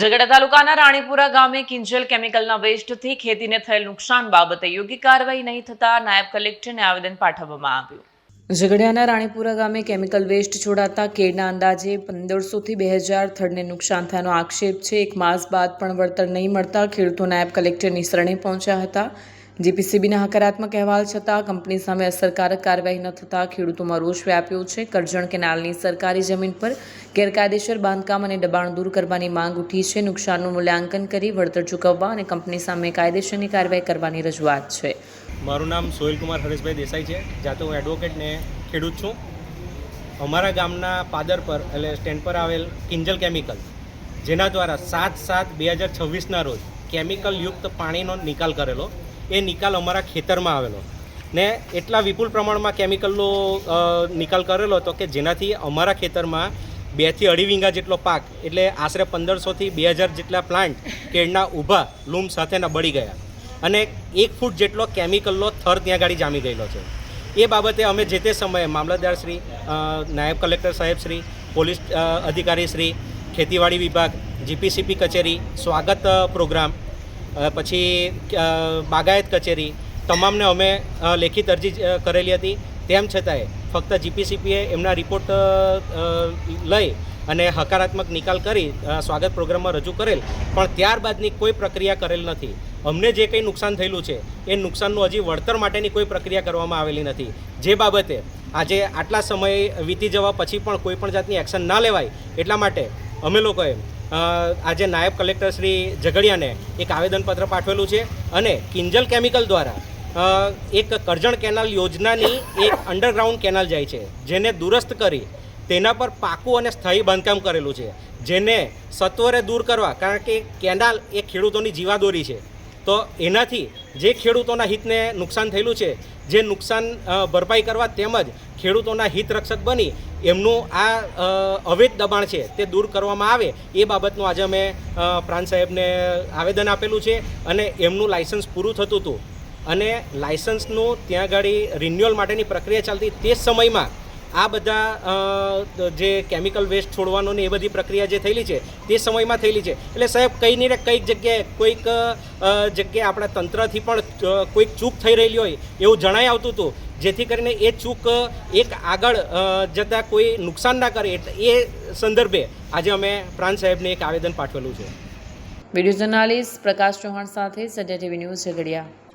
ઝઘડા તાલુકાના રાણીપુરા ગામે કિંજલ કેમિકલના વેસ્ટથી ખેતીને થયેલ નુકસાન બાબતે યોગ્ય કાર્યવાહી નહીં થતા નાયબ કલેક્ટરને આવેદન પાઠવવામાં આવ્યું. ઝઘડિયાના રાણીપુરા ગામે કેમિકલ વેસ્ટ છોડાતા કેળના અંદાજે 1500 થી 2000 થડને નુકસાન થયાનો આક્ષેપ છે. એક માસ બાદ પણ વળતર નહીં મળતા ખેડૂતો નાયબ કલેક્ટરની શરણે પહોંચ્યા હતા. જીપીસીબીના હકારાત્મક અહેવાલ છતાં કંપની સામે અસરકારક કાર્યવાહી ન થતાં ખેડૂતોમાં રોષ વ્યાપ્યો છે. કરજણ કેનાલની સરકારી જમીન પર ગેરકાયદેસર બાંધકામ અને દબાણ દૂર કરવાની માંગ ઉઠી છે. નુકસાનનું મૂલ્યાંકન કરી વળતર ચૂકવવા અને કંપની સામે કાયદેસરની કાર્યવાહી કરવાની રજૂઆત છે. મારું નામ સોહિલકુમાર હરેશભાઈ દેસાઈ છે. જાતે હું એડવોકેટ ને ખેડૂત છું. અમારા ગામના પાદર પર એટલે સ્ટેન્ડ પર આવેલ કિંજલ કેમિકલ, જેના દ્વારા 7/7/2026ના રોજ કેમિકલ યુક્ત પાણીનો નિકાલ કરેલો, એ નિકાલ અમારા ખેતરમાં આવેલો ને એટલા વિપુલ પ્રમાણમાં કેમિકલનો નિકાલ કરેલો હતો કે જેનાથી અમારા ખેતરમાં 2 થી 2.5 વીઘા જેટલો પાક એટલે આશરે 1500 થી 2000 જેટલા પ્લાન્ટ કેળના ઊભા લૂમ સાથેના બળી ગયા અને 1 ફૂટ જેટલો કેમિકલનો થર ત્યાં ગાડી જામી ગયેલો છે. એ બાબતે અમે જે તે સમયે મામલતદાર શ્રી, નાયબ કલેક્ટર સાહેબ શ્રી, પોલીસ અધિકારી શ્રી, ખેતીવાડી વિભાગ, જીપીસીપી કચેરી, સ્વાગત પ્રોગ્રામ, પછી બાગાયત કચેરી, તમામને અમે લેખિત અરજી કરેલી હતી. તેમ છતાંય ફક્ત જીપીસીપીએ એમના રિપોર્ટ લઈ અને હકારાત્મક નિકાલ કરી સ્વાગત પ્રોગ્રામમાં રજૂ કરેલ, પણ ત્યારબાદની કોઈ પ્રક્રિયા કરેલ નથી. અમને જે કંઈ નુકસાન થયેલું છે એ નુકસાનનું હજી વળતર માટેની કોઈ પ્રક્રિયા કરવામાં આવેલી નથી. જે બાબતે આજે આટલા સમય વીતી જવા પછી પણ કોઈ પણ જાતની એક્શન ના લેવાય એટલા માટે અમે લોકોએ આજે નાયબ કલેક્ટર શ્રી ઝઘડિયાને એક આવેદનપત્ર પાઠવેલું છે અને કિંજલ કેમિકલ દ્વારા એક કરજણ કેનાલ યોજનાની એક અંડરગ્રાઉન્ડ કેનાલ જાય છે, જેને દુરસ્ત કરી તેના પર પાકું અને સ્થાયી બાંધકામ કરેલું છે, જેને સત્વરે દૂર કરવા, કારણ કે કેનાલ એ ખેડૂતોની જીવાદોરી છે. તો એનાથી જે ખેડૂતોના હિતને નુકસાન થયેલું છે, જે નુકસાન ભરપાઈ કરવા તેમજ ખેડૂતોના હિત રક્ષક બની એમનું આ અવૈધ દબાણ છે તે દૂર કરવામાં આવે એ બાબતનું આજે અમે પ્રાંત સાહેબને આવેદન આપેલું છે. અને એમનું લાયસન્સ પૂરું થતું હતું અને લાયસન્સનું ત્યાં આગળ રિન્યુઅલ માટેની પ્રક્રિયા ચાલતી, તે સમયમાં આ બધા જે કેમિકલ વેસ્ટ છોડવાનું ને એ બધી પ્રક્રિયા જે થયેલી છે તે સમયમાં થયેલી છે. એટલે સાહેબ કંઈ નહીં ને કંઈક જગ્યાએ કોઈક જગ્યાએ આપણા તંત્રથી પણ કોઈક ચૂક થઈ રહેલી હોય એવું જણાઈ આવતું હતું, જેથી કરીને એ ચૂક એક આગળ જતાં કોઈ નુકસાન ના કરે એ સંદર્ભે આજે અમે પ્રાંત સાહેબને એક આવેદન પાઠવેલું છે. વિડીયો જર્નાલિસ્ટ પ્રકાશ ચૌહાણ સાથે સંજય ટીવી ન્યૂઝ ઝઘડિયા.